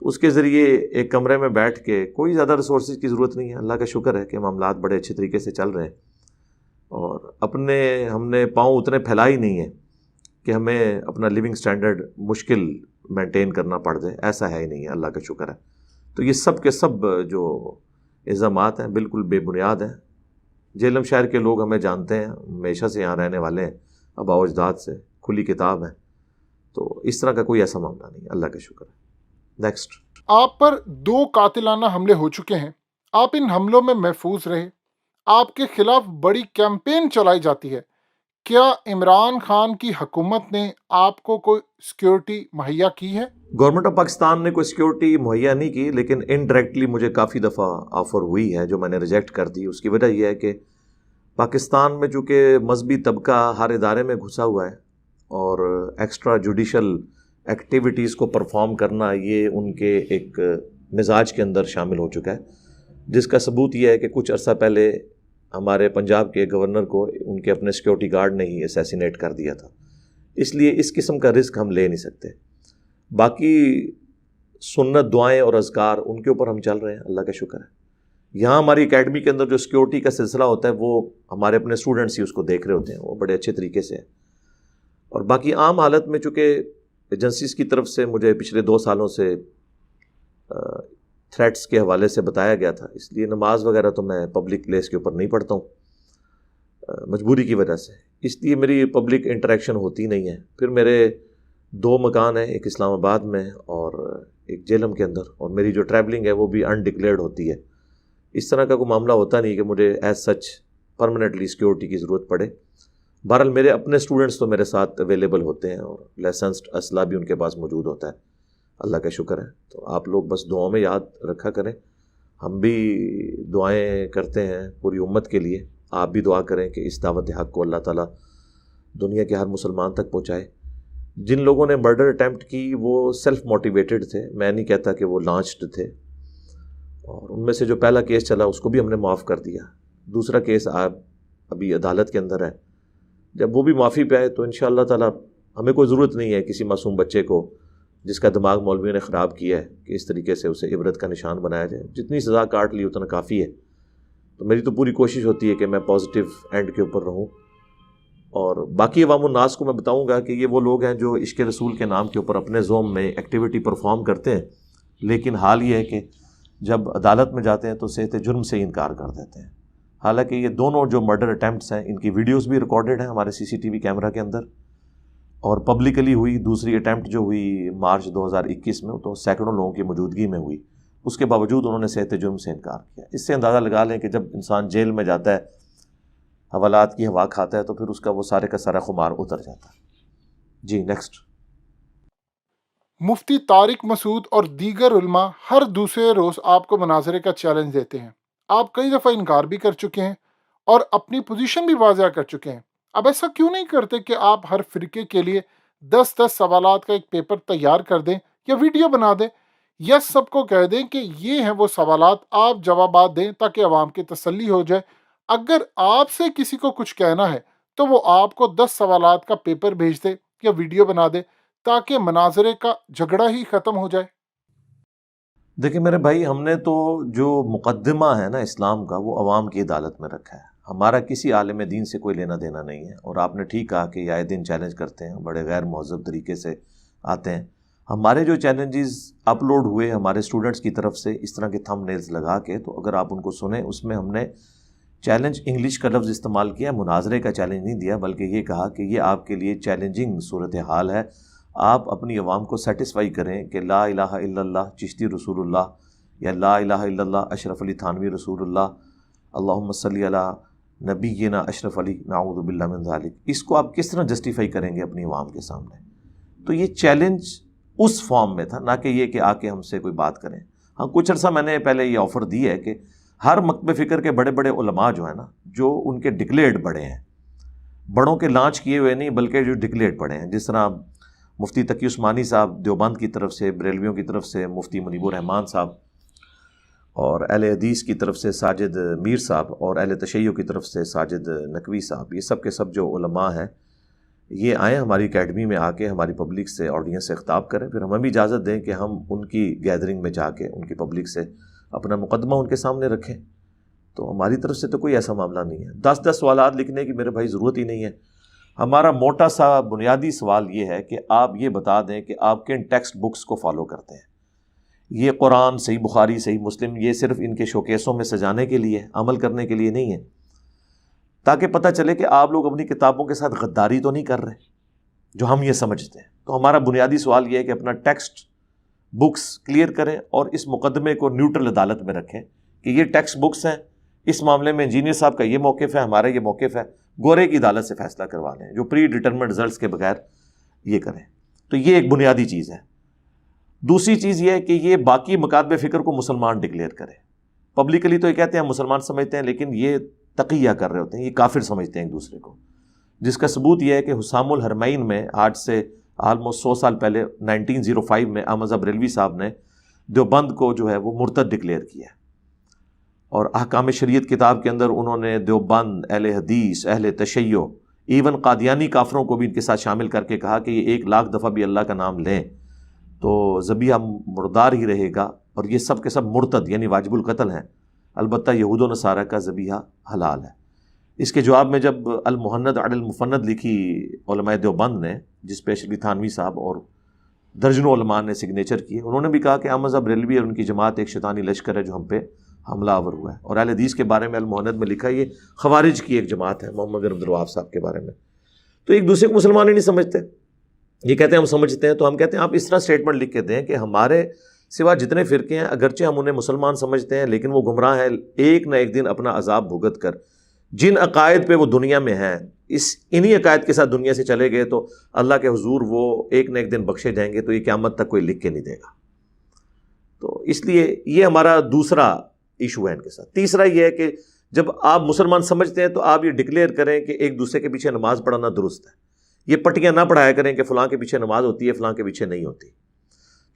تو اس کے ذریعے ایک کمرے میں بیٹھ کے کوئی زیادہ ریسورسز کی ضرورت نہیں ہے. اللہ کا شکر ہے کہ معاملات بڑے اچھے طریقے سے چل رہے ہیں, اور ہم نے پاؤں اتنے پھیلا ہی نہیں ہیں کہ ہمیں اپنا لیونگ سٹینڈرڈ مشکل مینٹین کرنا پڑ جائے, ایسا ہے ہی نہیں ہے, اللہ کا شکر ہے. تو یہ سب کے سب جو الزامات ہیں بالکل بے بنیاد ہیں. جہلم شہر کے لوگ ہمیں جانتے ہیں, ہمیشہ سے یہاں رہنے والے ہیں, آباء و اجداد سے, کھلی کتاب ہے. تو اس طرح کا کوئی ایسا معاملہ نہیں, اللہ کا شکر ہے. نیکسٹ. آپ پر 2 قاتلانہ حملے ہو چکے ہیں, آپ ان حملوں میں محفوظ رہے, آپ کے خلاف بڑی کیمپین چلائی جاتی ہے. کیا عمران خان کی حکومت نے آپ کو کوئی سیکیورٹی مہیا کی ہے؟ گورنمنٹ آف پاکستان نے کوئی سیکیورٹی مہیا نہیں کی, لیکن انڈائریکٹلی مجھے کافی دفعہ آفر ہوئی ہے جو میں نے ریجیکٹ کر دی. اس کی وجہ یہ ہے کہ پاکستان میں چونکہ مذہبی طبقہ ہر ادارے میں گھسا ہوا ہے, اور ایکسٹرا جوڈیشل ایکٹیویٹیز کو پرفارم کرنا یہ ان کے ایک مزاج کے اندر شامل ہو چکا ہے, جس کا ثبوت یہ ہے کہ کچھ عرصہ پہلے ہمارے پنجاب کے گورنر کو ان کے اپنے سیکیورٹی گارڈ نے ہی اسیسینیٹ کر دیا تھا. اس لیے اس قسم کا رسک ہم لے نہیں سکتے. باقی سنت دعائیں اور اذکار ان کے اوپر ہم چل رہے ہیں, اللہ کا شکر ہے. یہاں ہماری اکیڈمی کے اندر جو سیکیورٹی کا سلسلہ ہوتا ہے وہ ہمارے اپنے اسٹوڈنٹس ہی اس کو دیکھ رہے ہوتے ہیں, وہ بڑے اچھے طریقے سے. اور باقی عام حالت میں چونکہ ایجنسیز کی طرف سے مجھے پچھلے 2 سالوں سے تھریٹس کے حوالے سے بتایا گیا تھا, اس لیے نماز وغیرہ تو میں پبلک پلیس کے اوپر نہیں پڑھتا ہوں مجبوری کی وجہ سے, اس لیے میری پبلک انٹریکشن ہوتی نہیں ہے. پھر میرے 2 مکان ہیں, ایک اسلام آباد میں اور ایک جہلم کے اندر, اور میری جو ٹریولنگ ہے وہ بھی انڈکلیئرڈ ہوتی ہے. اس طرح کا کوئی معاملہ ہوتا نہیں کہ مجھے ایز سچ پرماننٹلی سیکیورٹی کی ضرورت پڑے. بہرحال میرے اپنے اسٹوڈنٹس تو میرے ساتھ اویلیبل ہوتے ہیں, اور لائسنسڈ اسلحہ بھی ان کے پاس موجود ہوتا ہے, اللہ کا شکر ہے. تو آپ لوگ بس دعاؤں میں یاد رکھا کریں, ہم بھی دعائیں کرتے ہیں پوری امت کے لیے. آپ بھی دعا کریں کہ اس دعوت حق کو اللہ تعالیٰ دنیا کے ہر مسلمان تک پہنچائے. جن لوگوں نے مرڈر اٹیمپٹ کی وہ سیلف موٹیویٹڈ تھے, میں نہیں کہتا کہ وہ لانچڈ تھے, اور ان میں سے جو پہلا کیس چلا اس کو بھی ہم نے معاف کر دیا. دوسرا کیس ابھی عدالت کے اندر ہے, جب وہ بھی معافی پہ آئے تو انشاءاللہ تعالیٰ ہمیں کوئی ضرورت نہیں ہے کسی معصوم بچے کو جس کا دماغ مولویوں نے خراب کیا ہے کہ اس طریقے سے اسے عبرت کا نشان بنایا جائے. جتنی سزا کاٹ لی اتنا کافی ہے. تو میری تو پوری کوشش ہوتی ہے کہ میں پازیٹیو اینڈ کے اوپر رہوں. اور باقی عوام الناس کو میں بتاؤں گا کہ یہ وہ لوگ ہیں جو عشق رسول کے نام کے اوپر اپنے زوم میں ایکٹیویٹی پرفارم کرتے ہیں, لیکن حال یہ ہے کہ جب عدالت میں جاتے ہیں تو صحت جرم سے انکار کر دیتے ہیں. حالانکہ یہ دونوں جو مرڈر اٹیمپٹس ہیں ان کی ویڈیوز بھی ریکارڈڈ ہیں ہمارے CCTV کیمرہ کے اندر, اور پبلکلی ہوئی. دوسری اٹیمپٹ جو ہوئی مارچ 2021 میں تو سینکڑوں لوگوں کی موجودگی میں ہوئی, اس کے باوجود انہوں نے صحت جرم سے انکار کیا. اس سے اندازہ لگا لیں کہ جب انسان جیل میں جاتا ہے, حوالات کی ہوا کھاتا ہے, تو پھر اس کا وہ سارے کا سارا خمار اتر جاتا ہے. جی نیکسٹ. مفتی طارق مسعود اور دیگر علماء ہر دوسرے روز آپ کو مناظرے کا چیلنج دیتے ہیں. آپ کئی دفعہ انکار بھی کر چکے ہیں اور اپنی پوزیشن بھی واضح کر چکے ہیں. اب ایسا کیوں نہیں کرتے کہ آپ ہر فرقے کے لیے 10 سوالات کا ایک پیپر تیار کر دیں یا ویڈیو بنا دیں, یا سب کو کہہ دیں کہ یہ ہیں وہ سوالات, آپ جوابات دیں تاکہ عوام کی تسلی ہو جائے. اگر آپ سے کسی کو کچھ کہنا ہے تو وہ آپ کو 10 سوالات کا پیپر بھیج دے یا ویڈیو بنا دے تاکہ مناظرے کا جھگڑا ہی ختم ہو جائے. دیکھیں میرے بھائی, ہم نے تو جو مقدمہ ہے نا اسلام کا وہ عوام کی عدالت میں رکھا ہے. ہمارا کسی عالم دین سے کوئی لینا دینا نہیں ہے. اور آپ نے ٹھیک کہا کہ یہ آئے دن چیلنج کرتے ہیں, بڑے غیر مہذب طریقے سے آتے ہیں. ہمارے جو چیلنجز اپلوڈ ہوئے ہمارے اسٹوڈنٹس کی طرف سے اس طرح کے تھم نیلز لگا کے, تو اگر آپ ان کو سنیں, اس میں ہم نے چیلنج انگلش کا لفظ استعمال کیا, مناظرے کا چیلنج نہیں دیا, بلکہ یہ کہا کہ یہ آپ کے لیے چیلنجنگ صورتحال ہے. آپ اپنی عوام کو سیٹسفائی کریں کہ لا الہ الا اللہ چشتی رسول اللہ, یا لا الہ الا اللہ اشرف علی تھانوی رسول اللہ, اللہم صلی علی نبینا اشرف علی نعوذ باللہ من ذالک. اس کو آپ کس طرح جسٹیفائی کریں گے اپنی عوام کے سامنے؟ تو یہ چیلنج اس فارم میں تھا, نہ کہ یہ کہ آ کے ہم سے کوئی بات کریں. ہاں کچھ عرصہ میں نے پہلے یہ آفر دی ہے کہ ہر مکتب فکر کے بڑے بڑے علماء جو ہیں نا, جو ان کے ڈکلیئرڈ بڑے ہیں, بڑوں کے لانچ کیے ہوئے نہیں بلکہ جو ڈکلیئرڈ بڑے ہیں, جس طرح مفتی تقی عثمانی صاحب دیوبند کی طرف سے, بریلویوں کی طرف سے مفتی منیب الرحمان صاحب, اور اہل حدیث کی طرف سے ساجد میر صاحب, اور اہل تشیع کی طرف سے ساجد نقوی صاحب, یہ سب کے سب جو علماء ہیں یہ آئیں ہماری اکیڈمی میں آ کے ہماری پبلک سے آڈینس سے خطاب کریں، پھر ہمیں بھی اجازت دیں کہ ہم ان کی گیدرنگ میں جا کے ان کی پبلک سے اپنا مقدمہ ان کے سامنے رکھیں۔ تو ہماری طرف سے تو کوئی ایسا معاملہ نہیں ہے۔ 10 سوالات لکھنے کی میرے بھائی ضرورت ہی نہیں ہے۔ ہمارا موٹا سا بنیادی سوال یہ ہے کہ آپ یہ بتا دیں کہ آپ کن ٹیکسٹ بکس کو فالو کرتے ہیں۔ یہ قرآن، صحیح بخاری، صحیح مسلم، یہ صرف ان کے شوکیسوں میں سجانے کے لیے، عمل کرنے کے لیے نہیں ہے، تاکہ پتہ چلے کہ آپ لوگ اپنی کتابوں کے ساتھ غداری تو نہیں کر رہے جو ہم یہ سمجھتے ہیں۔ تو ہمارا بنیادی سوال یہ ہے کہ اپنا ٹیکسٹ بکس کلیئر کریں اور اس مقدمے کو نیوٹرل عدالت میں رکھیں کہ یہ ٹیکسٹ بکس ہیں، اس معاملے میں انجینئر صاحب کا یہ موقف ہے، ہمارا یہ موقف ہے، گورے کی عدالت سے فیصلہ کروا لیں، جو پری ڈٹرمنڈ رزلٹس کے بغیر یہ کریں۔ تو یہ ایک بنیادی چیز ہے۔ دوسری چیز یہ ہے کہ یہ باقی مکاتب فکر کو مسلمان ڈکلیئر کریں۔ پبلکلی تو یہ کہتے ہیں ہم مسلمان سمجھتے ہیں، لیکن یہ تقیہ کر رہے ہوتے ہیں، یہ کافر سمجھتے ہیں ایک دوسرے کو، جس کا ثبوت یہ ہے کہ حسام الحرمین میں آج سے آلموسٹ 100 سال پہلے 1905 میں احمد بریلوی صاحب نے دیوبند کو جو ہے وہ مرتد ڈکلیئر کیا ہے، اور احکام شریعت کتاب کے اندر انہوں نے دیوبند، اہل حدیث، اہل تشیع، ایون قادیانی کافروں کو بھی ان کے ساتھ شامل کر کے کہا کہ یہ 1,00,000 دفعہ بھی اللہ کا نام لیں تو ذبیحہ مردار ہی رہے گا، اور یہ سب کے سب مرتد یعنی واجب القتل ہیں، البتہ یہود و نصارہ کا ذبیحہ حلال ہے۔ اس کے جواب میں جب المہند علی المفند لکھی علماء دیوبند نے، جس پہ اشرفی تھانوی صاحب اور درجنوں علماء نے سگنیچر کیے، انہوں نے بھی کہا کہ احمد بریلوی اور ان کی جماعت ایک شیطانی لشکر ہے جو ہم پہ حملہ آور ہوا ہے، اور اہل حدیث کے بارے میں المہند میں لکھا یہ خوارج کی ایک جماعت ہے، محمد بن عبد الوہاب صاحب کے بارے میں۔ تو ایک دوسرے کو مسلمان ہی نہیں سمجھتے، یہ کہتے ہیں ہم سمجھتے ہیں۔ تو ہم کہتے ہیں آپ اس طرح سٹیٹمنٹ لکھ کے دیں کہ ہمارے سوا جتنے فرقے ہیں اگرچہ ہم انہیں مسلمان سمجھتے ہیں لیکن وہ گمراہ ہیں، ایک نہ ایک دن اپنا عذاب بھگت کر جن عقائد پہ وہ دنیا میں ہیں، انہی عقائد کے ساتھ دنیا سے چلے گئے تو اللہ کے حضور وہ ایک نہ ایک دن بخشے جائیں گے، تو یہ قیامت تک کوئی لکھ کے نہیں دے گا۔ تو اس لیے یہ ہمارا دوسرا ایشو ہے ان کے ساتھ۔ تیسرا یہ ہے کہ جب آپ مسلمان سمجھتے ہیں تو آپ یہ ڈکلیئر کریں کہ ایک دوسرے کے پیچھے نماز پڑھنا درست ہے، یہ پٹیاں نہ پڑھایا کریں کہ فلاں کے پیچھے نماز ہوتی ہے، فلاں کے پیچھے نہیں ہوتی۔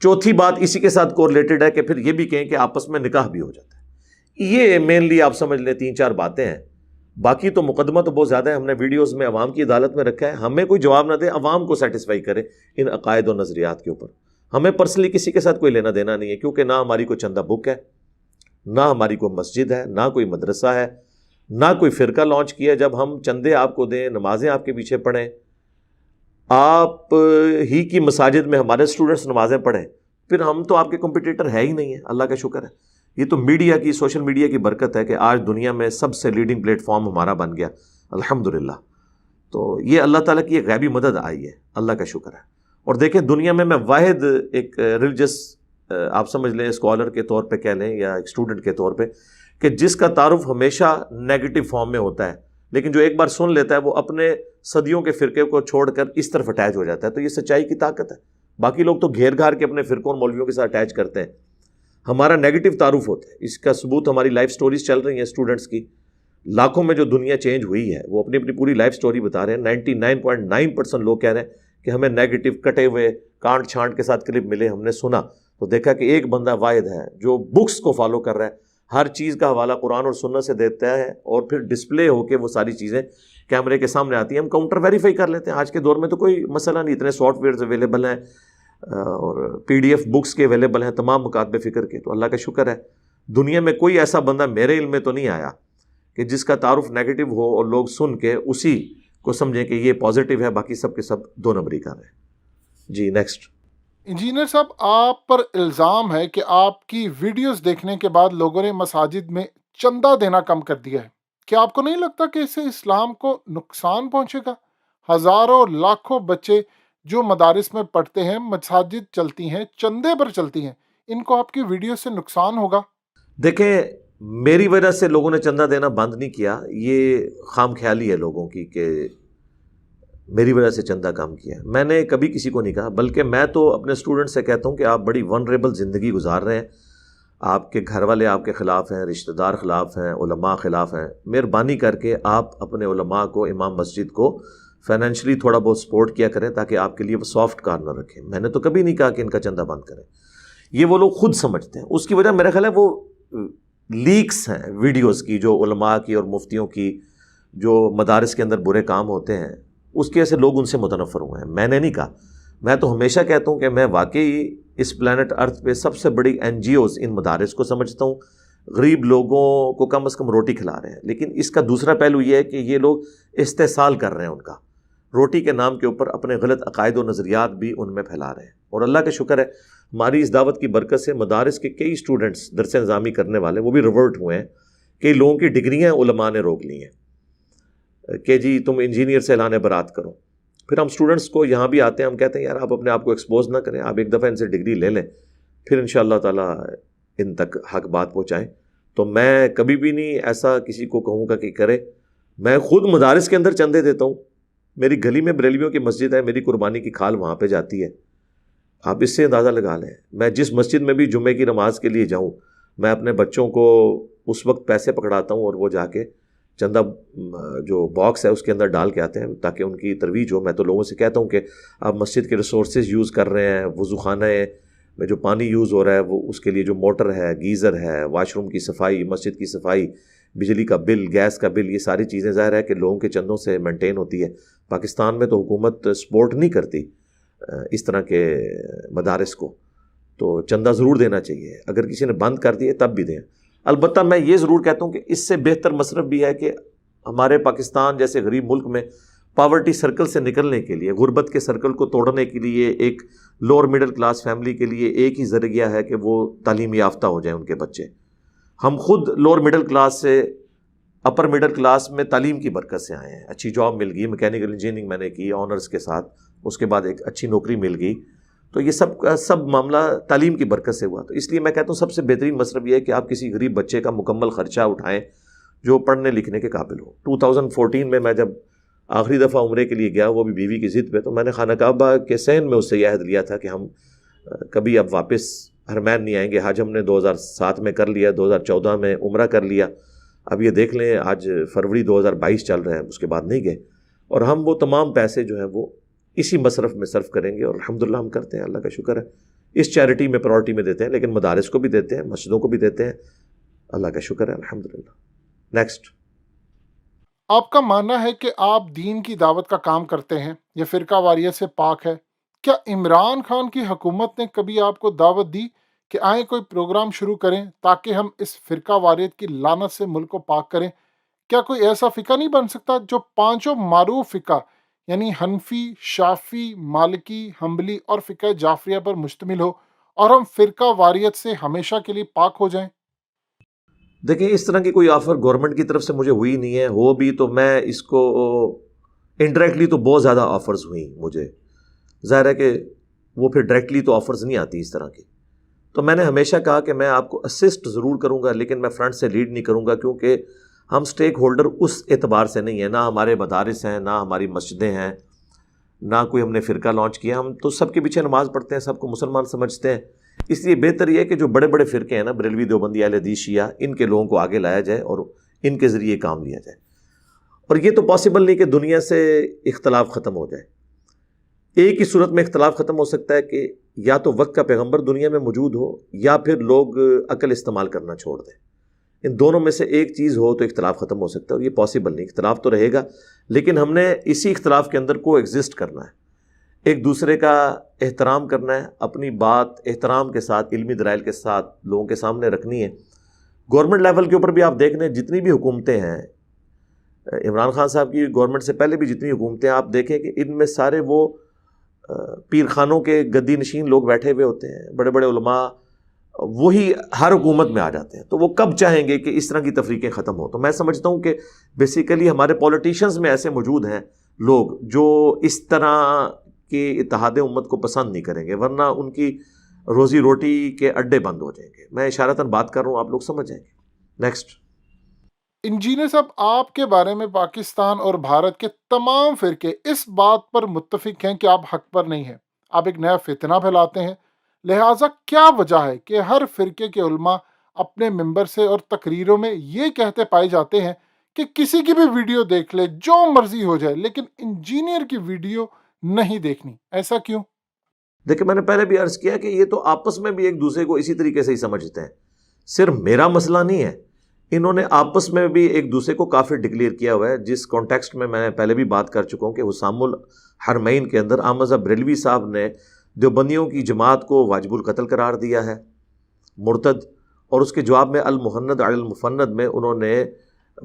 چوتھی بات اسی کے ساتھ کورلیٹڈ ہے کہ پھر یہ بھی کہیں کہ آپس میں نکاح بھی ہو جاتا ہے۔ یہ مینلی آپ سمجھ لیں 3-4 باتیں ہیں، باقی تو مقدمہ تو بہت زیادہ ہے، ہم نے ویڈیوز میں عوام کی عدالت میں رکھا ہے، ہمیں کوئی جواب نہ دے، عوام کو سیٹسفائی کرے ان عقائد و نظریات کے اوپر۔ ہمیں پرسنلی کسی کے ساتھ کوئی لینا دینا نہیں ہے، کیونکہ نہ ہماری کوئی چندہ بک ہے، نہ ہماری کوئی مسجد ہے، نہ کوئی مدرسہ ہے، نہ کوئی فرقہ لانچ کیا۔ جب ہم چندے آپ کو دیں، نمازیں آپ کے پیچھے پڑھیں، آپ ہی کی مساجد میں ہمارے اسٹوڈنٹس نمازیں پڑھیں، پھر ہم تو آپ کے کمپٹیٹر ہے ہی نہیں ہے، اللہ کا شکر ہے۔ یہ تو میڈیا کی، سوشل میڈیا کی برکت ہے کہ آج دنیا میں سب سے لیڈنگ پلیٹ فارم ہمارا بن گیا، الحمدللہ۔ تو یہ اللہ تعالیٰ کی ایک غیبی مدد آئی ہے، اللہ کا شکر ہے۔ اور دیکھیں دنیا میں واحد ایک ریلیجس آپ سمجھ لیں اسکالر کے طور پہ کہہ لیں یا ایک اسٹوڈنٹ کے طور پہ، کہ جس کا تعارف ہمیشہ نیگیٹو فارم میں ہوتا ہے، لیکن جو ایک بار سن لیتا ہے وہ اپنے صدیوں کے فرقے کو چھوڑ کر اس طرف اٹیچ ہو جاتا ہے۔ تو یہ سچائی کی طاقت ہے۔ باقی لوگ تو گھیر گھار کے اپنے فرقوں اور مولویوں کے ساتھ اٹیچ کرتے ہیں، ہمارا نیگیٹو تعارف ہوتا ہے۔ اس کا ثبوت ہماری لائف سٹوریز چل رہی ہیں اسٹوڈنٹس کی، لاکھوں میں جو دنیا چینج ہوئی ہے وہ اپنی اپنی پوری لائف سٹوری بتا رہے ہیں۔ 99.9% لوگ کہہ رہے ہیں کہ ہمیں نیگیٹو کٹے ہوئے کانٹ چھانٹ کے ساتھ کلپ ملے، ہم نے سنا تو دیکھا کہ ایک بندہ واحد ہے جو بکس کو فالو کر رہا ہے، ہر چیز کا حوالہ قرآن اور سنت سے دیتا ہے، اور پھر ڈسپلے ہو کے وہ ساری چیزیں کیمرے کے سامنے آتی ہیں، ہم کاؤنٹر ویریفائی کر لیتے ہیں۔ آج کے دور میں تو کوئی مسئلہ نہیں، اتنے سافٹ ویئرز اویلیبل ہیں اور PDF بکس کے اویلیبل ہیں تمام مکاتب فکر کے، تو اللہ کا شکر ہے دنیا میں کوئی ایسا بندہ میرے علم میں تو نہیں آیا کہ جس کا تعارف نیگیٹو ہو اور لوگ سن کے اسی کو سمجھیں کہ یہ پازیٹیو ہے، باقی سب کے سب 2 نمبری کر رہے ہیں۔ جی نیکسٹ۔ انجینئر صاحب، آپ پر الزام ہے کہ آپ کی ویڈیوز دیکھنے کے بعد لوگوں نے مساجد میں چندہ دینا کم کر دیا ہے۔ کیا آپ کو نہیں لگتا کہ اس سے اسلام کو نقصان پہنچے گا؟ ہزاروں لاکھوں بچے جو مدارس میں پڑھتے ہیں، مساجد چلتی ہیں، چندے پر چلتی ہیں، ان کو آپ کی ویڈیو سے نقصان ہوگا؟ دیکھیں میری وجہ سے لوگوں نے چندہ دینا بند نہیں کیا، یہ خام خیالی ہے لوگوں کی کہ میری وجہ سے چندہ کام کیا۔ میں نے کبھی کسی کو نہیں کہا، بلکہ میں تو اپنے اسٹوڈنٹ سے کہتا ہوں کہ آپ بڑی ونریبل زندگی گزار رہے ہیں، آپ کے گھر والے آپ کے خلاف ہیں، رشتہ دار خلاف ہیں، علماء خلاف ہیں، مہربانی کر کے آپ اپنے علماء کو، امام مسجد کو فائنینشلی تھوڑا بہت سپورٹ کیا کریں تاکہ آپ کے لیے وہ سافٹ کارنر رکھیں۔ میں نے تو کبھی نہیں کہا کہ ان کا چندہ بند کریں، یہ وہ لوگ خود سمجھتے ہیں۔ اس کی وجہ میرا خیال ہے وہ لیکس ہیں ویڈیوز کی، جو علماء کی اور مفتیوں کی جو مدارس کے اندر برے کام ہوتے ہیں، اس کی وجہ سے لوگ ان سے متنفر ہوئے ہیں. میں نے نہیں کہا. میں تو ہمیشہ کہتا ہوں کہ میں واقعی اس پلانٹ ارتھ پہ سب سے بڑی NGOs ان مدارس کو سمجھتا ہوں. غریب لوگوں کو کم از کم روٹی کھلا رہے ہیں. لیکن اس کا دوسرا پہلو یہ ہے کہ یہ لوگ استحصال کر رہے ہیں ان کا. روٹی کے نام کے اوپر اپنے غلط عقائد و نظریات بھی ان میں پھیلا رہے ہیں. اور اللہ کا شکر ہے ہماری اس دعوت کی برکت سے مدارس کے کئی اسٹوڈنٹس درس نظامی کرنے والے وہ بھی ریورٹ ہوئے ہیں. کئی لوگوں کی ڈگریاں علماء نے روک لی ہیں کہ جی تم انجینئر سے اعلان برات کرو. پھر ہم اسٹوڈنٹس کو یہاں بھی آتے ہیں, ہم کہتے ہیں یار آپ اپنے آپ کو ایکسپوز نہ کریں, آپ ایک دفعہ ان سے ڈگری لے لیں, پھر انشاءاللہ تعالیٰ ان تک حق بات پہنچائیں. تو میں کبھی بھی نہیں ایسا کسی کو کہوں گا کہ کرے. میں خود مدارس کے اندر چندے دیتا ہوں. میری گلی میں بریلویوں کی مسجد ہے, میری قربانی کی کھال وہاں پہ جاتی ہے. آپ اس سے اندازہ لگا لیں. میں جس مسجد میں بھی جمعے کی نماز کے لیے جاؤں, میں اپنے بچوں کو اس وقت پیسے پکڑاتا ہوں اور وہ جا کے چندہ جو باکس ہے اس کے اندر ڈال کے آتے ہیں تاکہ ان کی ترویج ہو. میں تو لوگوں سے کہتا ہوں کہ آپ مسجد کے ریسورسز یوز کر رہے ہیں, وضو خانہ میں جو پانی یوز ہو رہا ہے وہ اس کے لیے جو موٹر ہے, گیزر ہے, واش روم کی صفائی, مسجد کی صفائی, بجلی کا بل, گیس کا بل, یہ ساری چیزیں ظاہر ہے کہ لوگوں کے چندوں سے مینٹین ہوتی ہے. پاکستان میں تو حکومت سپورٹ نہیں کرتی اس طرح کے مدارس کو, تو چندہ ضرور دینا چاہیے. اگر کسی نے بند کر دیے تب بھی دیں. البتہ میں یہ ضرور کہتا ہوں کہ اس سے بہتر مصرف بھی ہے کہ ہمارے پاکستان جیسے غریب ملک میں پاورٹی سرکل سے نکلنے کے لیے, غربت کے سرکل کو توڑنے کے لیے ایک لوور مڈل کلاس فیملی کے لیے ایک ہی ذریعہ ہے کہ وہ تعلیم یافتہ ہو جائیں ان کے بچے. ہم خود لوور مڈل کلاس سے اپر مڈل کلاس میں تعلیم کی برکت سے آئے ہیں. اچھی جاب مل گئی, میکینیکل انجینئرنگ میں نے کی آنرز کے ساتھ, اس کے بعد ایک اچھی نوکری مل گئی. تو یہ سب کا سب معاملہ تعلیم کی برکت سے ہوا. تو اس لیے میں کہتا ہوں سب سے بہترین مصرف یہ ہے کہ آپ کسی غریب بچے کا مکمل خرچہ اٹھائیں جو پڑھنے لکھنے کے قابل ہو. 2014 میں جب آخری دفعہ عمرے کے لیے گیا, وہ بھی بیوی کی ضد پہ, تو میں نے خانہ کعبہ کے صحن میں اس سے یہ عہد لیا تھا کہ ہم کبھی اب واپس حرمین نہیں آئیں گے. حج ہم نے 2007 میں کر لیا, 2014 میں عمرہ کر لیا, اب یہ دیکھ لیں آج فروری 2022 چل رہا ہے, اس کے بعد نہیں گئے. اور ہم وہ تمام پیسے جو ہیں وہ اسی مصرف میں صرف کریں گے, اور الحمدللہ ہم کرتے ہیں, اللہ کا شکر ہے. اس چیریٹی میں پرائورٹی میں دیتے ہیں, لیکن مدارس کو بھی دیتے ہیں, مسجدوں کو بھی دیتے ہیں, اللہ کا شکر ہے الحمدللہ. نیکسٹ. آپ کا ماننا ہے کہ آپ دین کی دعوت کا کام کرتے ہیں, یہ فرقہ واریت سے پاک ہے. کیا عمران خان کی حکومت نے کبھی آپ کو دعوت دی کہ آئیں کوئی پروگرام شروع کریں تاکہ ہم اس فرقہ واریت کی لعنت سے ملک کو پاک کریں؟ کیا کوئی ایسا فقہ نہیں بن سکتا جو پانچوں معروف فقہ یعنی حنفی، شافعی، مالکی، حنبلی اور فقہ جعفریہ پر مشتمل ہو اور ہم فرقہ واریت سے ہمیشہ کے لیے پاک ہو جائیں؟ دیکھیں اس طرح کی کوئی آفر گورنمنٹ کی طرف سے مجھے ہوئی نہیں ہے. ہو بھی تو میں اس کو انڈائریکٹلی تو بہت زیادہ آفرز ہوئیں مجھے. ظاہر ہے کہ وہ پھر ڈائریکٹلی تو آفرز نہیں آتی اس طرح کی. تو میں نے ہمیشہ کہا کہ میں آپ کو اسسٹ ضرور کروں گا, لیکن میں فرنٹ سے لیڈ نہیں کروں گا, کیونکہ ہم سٹیک ہولڈر اس اعتبار سے نہیں ہیں. نہ ہمارے مدارس ہیں, نہ ہماری مسجدیں ہیں, نہ کوئی ہم نے فرقہ لانچ کیا. ہم تو سب کے پیچھے نماز پڑھتے ہیں, سب کو مسلمان سمجھتے ہیں. اس لیے بہتر یہ ہے کہ جو بڑے بڑے فرقے ہیں نا, بریلوی, دیوبندی, اہل حدیث, شیعہ, ان کے لوگوں کو آگے لایا جائے اور ان کے ذریعے کام لیا جائے. اور یہ تو پاسبل نہیں کہ دنیا سے اختلاف ختم ہو جائے. ایک ہی صورت میں اختلاف ختم ہو سکتا ہے کہ یا تو وقت کا پیغمبر دنیا میں موجود ہو, یا پھر لوگ عقل استعمال کرنا چھوڑ دیں. ان دونوں میں سے ایک چیز ہو تو اختلاف ختم ہو سکتا ہے, اور یہ پاسبل نہیں. اختلاف تو رہے گا, لیکن ہم نے اسی اختلاف کے اندر کو ایگزسٹ کرنا ہے, ایک دوسرے کا احترام کرنا ہے, اپنی بات احترام کے ساتھ, علمی دلائل کے ساتھ لوگوں کے سامنے رکھنی ہے. گورنمنٹ لیول کے اوپر بھی آپ دیکھ لیں, جتنی بھی حکومتیں ہیں, عمران خان صاحب کی گورنمنٹ سے پہلے بھی جتنی حکومتیں ہیں, آپ دیکھیں کہ ان میں سارے وہ پیر خانوں کے گدی نشین لوگ بیٹھے ہوئے ہوتے ہیں, بڑے بڑے علماء وہی ہر حکومت میں آ جاتے ہیں. تو وہ کب چاہیں گے کہ اس طرح کی تفریقیں ختم ہو؟ تو میں سمجھتا ہوں کہ بیسیکلی ہمارے پولیٹیشنز میں ایسے موجود ہیں لوگ جو اس طرح کہ اتحاد امت کو پسند نہیں کریں گے, ورنہ ان کی روزی روٹی کے اڈے بند ہو جائیں گے. میں اشارتاً بات کر رہا ہوں, آپ لوگ سمجھ جائیں گے. نیکسٹ. انجینئر صاحب، آپ کے بارے میں پاکستان اور بھارت کے تمام فرقے اس بات پر متفق ہیں کہ آپ حق پر نہیں ہیں, آپ ایک نیا فتنہ پھیلاتے ہیں. لہٰذا کیا وجہ ہے کہ ہر فرقے کے علماء اپنے ممبر سے اور تقریروں میں یہ کہتے پائے جاتے ہیں کہ کسی کی بھی ویڈیو دیکھ لے, جو مرضی ہو جائے, لیکن انجینئر کی ویڈیو نہیں دیکھنی؟ ایسا کیوں؟ دیکھیں میں نے پہلے بھی عرض کیا کہ یہ تو آپس میں بھی ایک دوسرے کو اسی طریقے سے ہی سمجھتے ہیں. صرف میرا مسئلہ نہیں ہے, انہوں نے آپس میں بھی ایک دوسرے کو کافر ڈکلیئر کیا ہوا ہے، جس کانٹیکسٹ میں نے پہلے بھی بات کر چکا ہوں کہ حسام الحرمین کے اندر احمد رضا بریلوی صاحب نے دیوبندیوں کی جماعت کو واجب القتل قرار دیا ہے، مرتد، اور اس کے جواب میں المحند علی المفند میں انہوں نے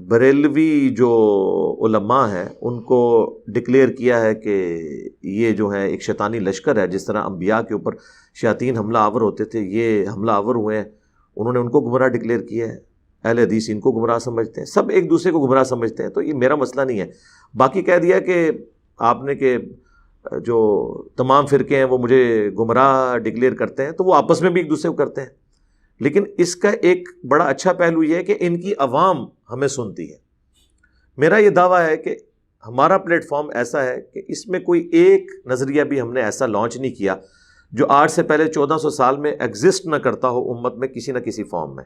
بریلوی جو علماء ہیں ان کو ڈکلیئر کیا ہے کہ یہ جو ہے ایک شیطانی لشکر ہے، جس طرح انبیاء کے اوپر شیاطین حملہ آور ہوتے تھے، یہ حملہ آور ہوئے ہیں، انہوں نے ان کو گمراہ ڈکلیئر کیا ہے۔ اہل حدیث ان کو گمراہ سمجھتے ہیں، سب ایک دوسرے کو گمراہ سمجھتے ہیں، تو یہ میرا مسئلہ نہیں ہے۔ باقی کہہ دیا کہ آپ نے کہ جو تمام فرقے ہیں وہ مجھے گمراہ ڈکلیئر کرتے ہیں، تو وہ آپس میں بھی ایک دوسرے کو کرتے ہیں، لیکن اس کا ایک بڑا اچھا پہلو یہ ہے کہ ان کی عوام ہمیں سنتی ہے۔ میرا یہ دعویٰ ہے کہ ہمارا پلیٹ فارم ایسا ہے کہ اس میں کوئی ایک نظریہ بھی ہم نے ایسا لانچ نہیں کیا جو آج سے پہلے 1400 سال میں ایگزسٹ نہ کرتا ہو امت میں کسی نہ کسی فارم میں۔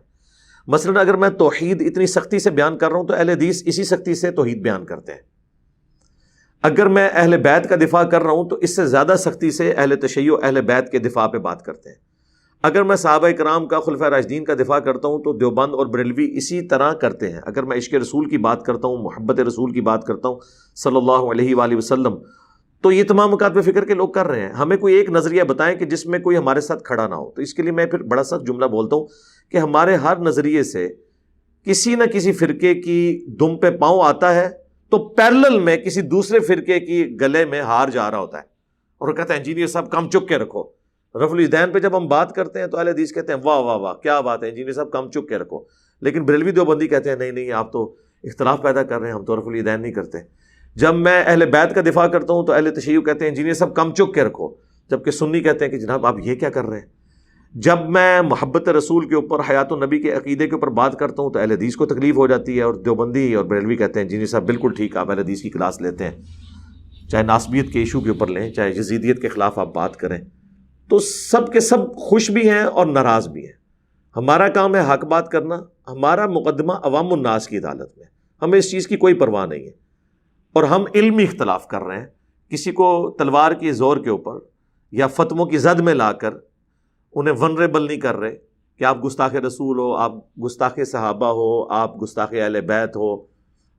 مثلا اگر میں توحید اتنی سختی سے بیان کر رہا ہوں تو اہل حدیث اسی سختی سے توحید بیان کرتے ہیں۔ اگر میں اہل بیت کا دفاع کر رہا ہوں تو اس سے زیادہ سختی سے اہل تشیع اہل بیت کے دفاع پہ بات کرتے ہیں۔ اگر میں صحابہ کرام کا، خلفائے راشدین کا دفاع کرتا ہوں تو دیوبند اور بریلوی اسی طرح کرتے ہیں۔ اگر میں عشق رسول کی بات کرتا ہوں، محبت رسول کی بات کرتا ہوں صلی اللہ علیہ وآلہ وسلم، تو یہ تمام مکاتب فکر کے لوگ کر رہے ہیں۔ ہمیں کوئی ایک نظریہ بتائیں کہ جس میں کوئی ہمارے ساتھ کھڑا نہ ہو، تو اس کے لیے میں پھر بڑا سخت جملہ بولتا ہوں کہ ہمارے ہر نظریے سے کسی نہ کسی فرقے کی دم پہ پاؤں آتا ہے تو پیرلل میں کسی دوسرے فرقے کی گلے میں ہار جا رہا ہوتا ہے، اور وہ کہتے ہیں انجینئر صاحب کم چک کے رکھو۔ رفع الیدین پہ جب ہم بات کرتے ہیں تو اہل حدیث کہتے ہیں واہ واہ واہ کیا بات ہے انجینئر صاحب کم چک کے رکھو، لیکن بریلوی دیوبندی کہتے ہیں نہیں نہیں آپ تو اختلاف پیدا کر رہے ہیں، ہم تو رفع الیدین نہیں کرتے۔ جب میں اہل بیت کا دفاع کرتا ہوں تو اہل تشیع کہتے ہیں انجینئر صاحب کم چک کے رکھو، جبکہ سنی کہتے ہیں کہ جناب آپ یہ کیا کر رہے ہیں۔ جب میں محبت رسول کے اوپر، حیات النبی کے عقیدے کے اوپر بات کرتا ہوں تو اہل حدیث کو تکلیف ہو جاتی ہے، اور دیوبندی اور بریلوی کہتے ہیں انجینئر صاحب بالکل ٹھیک، آپ اہل حدیث کی کلاس لیتے ہیں، چاہے ناسبیت کے ایشو کے اوپر لیں، چاہے یزیدیت کے خلاف آپ بات کریں، تو سب کے سب خوش بھی ہیں اور ناراض بھی ہیں۔ ہمارا کام ہے حق بات کرنا، ہمارا مقدمہ عوام الناس کی عدالت میں، ہمیں اس چیز کی کوئی پرواہ نہیں ہے، اور ہم علمی اختلاف کر رہے ہیں، کسی کو تلوار کی زور کے اوپر یا فتووں کی زد میں لا کر انہیں ونریبل نہیں کر رہے کہ آپ گستاخ رسول ہو، آپ گستاخ صحابہ ہو، آپ گستاخ اہل بیت ہو،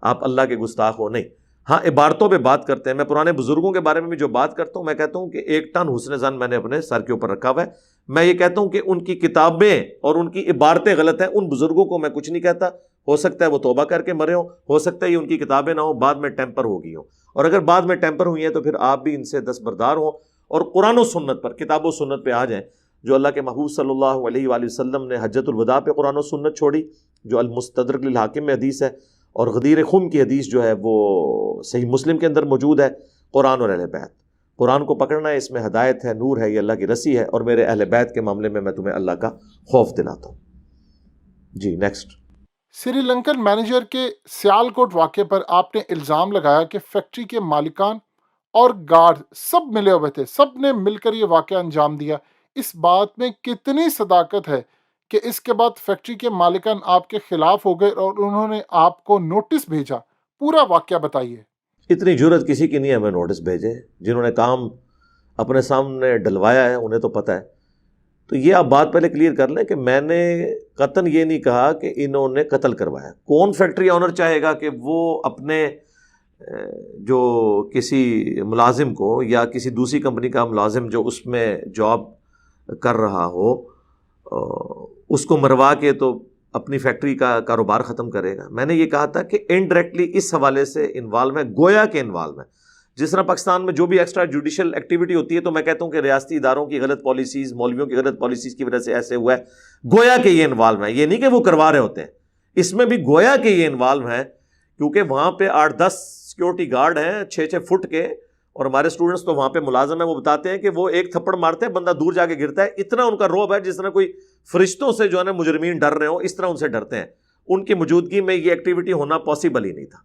آپ اللہ کے گستاخ ہو، نہیں۔ ہاں عبارتوں پہ بات کرتے ہیں۔ میں پرانے بزرگوں کے بارے میں بھی جو بات کرتا ہوں، میں کہتا ہوں کہ 1 ٹن حسن زن میں نے اپنے سر کے اوپر رکھا ہوا ہے۔ میں یہ کہتا ہوں کہ ان کی کتابیں اور ان کی عبارتیں غلط ہیں، ان بزرگوں کو میں کچھ نہیں کہتا، ہو سکتا ہے وہ توبہ کر کے مرے ہو سکتا ہے یہ ان کی کتابیں نہ ہوں، بعد میں ٹیمپر ہو گئی ہوں، اور اگر بعد میں ٹیمپر ہوئی ہیں تو پھر آپ بھی ان سے دستبردار ہوں اور قرآن و سنت پر، کتاب و سنت پہ آ جائیں۔ جو اللہ کے محبوب صلی اللہ علیہ وآلہ وسلم نے حجۃ الوداع پہ قرآن و سنت چھوڑی، جو المستدرک للحاکم میں حدیث ہے، اور غدیر خم کی حدیث جو ہے وہ صحیح مسلم کے اندر موجود ہے، قرآن اور اہل بیت۔ قرآن کو پکڑنا ہے، اس میں ہدایت ہے، نور ہے، یہ اللہ کی رسی ہے، اور میرے اہل بیت کے معاملے میں تمہیں اللہ کا خوف دلاتا ہوں۔ جی نیکسٹ۔ سری لنکن مینیجر کے سیالکوٹ واقعے پر آپ نے الزام لگایا کہ فیکٹری کے مالکان اور گارڈ سب ملے ہوئے تھے، سب نے مل کر یہ واقعہ انجام دیا۔ اس بات میں کتنی صداقت ہے کہ اس کے بعد فیکٹری کے مالکان آپ کے خلاف ہو گئے اور انہوں نے آپ کو نوٹس بھیجا؟ پورا واقعہ بتائیے۔ اتنی جرت کسی کی نہیں ہے ہمیں نوٹس بھیجے، جنہوں نے کام اپنے سامنے ڈلوایا ہے انہیں تو پتہ ہے۔ تو یہ آپ بات پہلے کلیئر کر لیں کہ میں نے قطعاً یہ نہیں کہا کہ انہوں نے قتل کروایا۔ کون فیکٹری آنر چاہے گا کہ وہ اپنے جو کسی ملازم کو یا کسی دوسری کمپنی کا ملازم جو اس میں جاب کر رہا ہو اس کو مروا کے تو اپنی فیکٹری کا کاروبار ختم کرے گا؟ میں نے یہ کہا تھا کہ انڈائریکٹلی اس حوالے سے انوالو ہے، گویا کہ انوالو ہے۔ جس طرح پاکستان میں جو بھی ایکسٹرا جوڈیشل ایکٹیویٹی ہوتی ہے تو میں کہتا ہوں کہ ریاستی اداروں کی غلط پالیسیز، مولویوں کی غلط پالیسیز کی وجہ سے ایسے ہوا ہے، گویا کہ یہ انوالو ہے۔ یہ نہیں کہ وہ کروا رہے ہوتے ہیں، اس میں بھی گویا کہ یہ انوالو ہے، کیونکہ وہاں پہ 8-10 سیکیورٹی گارڈ ہیں 6-6 فٹ کے، اور ہمارے اسٹوڈنٹس تو وہاں پہ ملازم ہیں، وہ بتاتے ہیں کہ وہ ایک تھپڑ مارتے ہیں بندہ دور جا کے گرتا ہے، اتنا ان کا رعب ہے جس طرح کوئی فرشتوں سے جو ہے نا مجرمین ڈر رہے ہوں، اس طرح ان سے ڈرتے ہیں۔ ان کی موجودگی میں یہ ایکٹیویٹی ہونا پاسبل ہی نہیں تھا۔